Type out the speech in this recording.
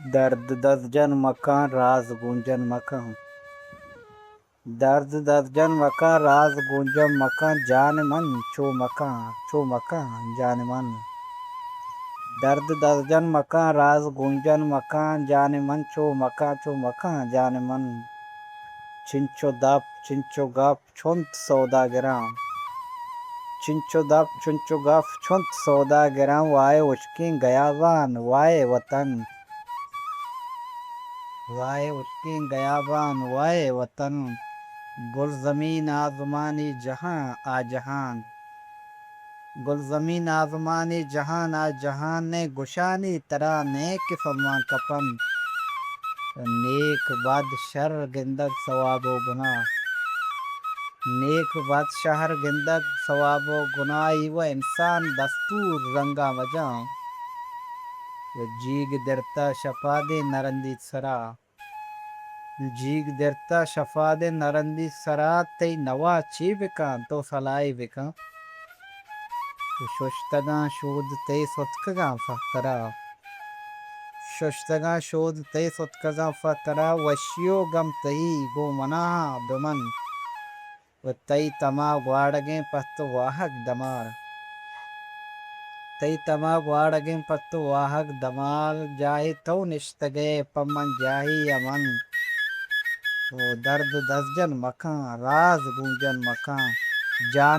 दर्द दर्जन मकान राज गूंजन मकान। दर्द दर्जन मकान राज गूंजन मकान जान मन छो मकान जान मन। दर्द दर्जन मकान राज गूंजन मकान जान मन छो मकान जान मन। चिंचो गप छुंत सौदागरा। चिंचो गप छुंत सौदागरा वाए उचकी गयाबान वाए वतन। वाए उचकी गयाबान वाए वतन। गुल ज़मीन आज़मानी जहां आ जहान। गुल ज़मीन आज़मानी जहान आ जहान ने गुशानी तरह नेक फरमा कफन। नेक बद शर गिंदग सवाबो गुनाह। नेक बद शहर गिंदग सवाबो गुनाह व इंसान दस्तूर रंगा वजा। जीग दरता शफा दे नरंदी सरा। जीग दरता शफा दे नरंदी सरा तई नवा ची बिका तो सलाई बिका। शुश्तगा शोध ते सुतकगा फकरा। शुश्तगा शोध ते सुतकगा फकरा वशियो गम तही गो मना दुमन। व तई तमा ग्वाड़गे पत्त वाहक दमार। तई तमा ग्वाड़गे पत्त वाहक दमाल जाहि तो निश्तगे पमन जाहि अमन। ओ दर्द दर्जन मकान राज गूंजन मकान जान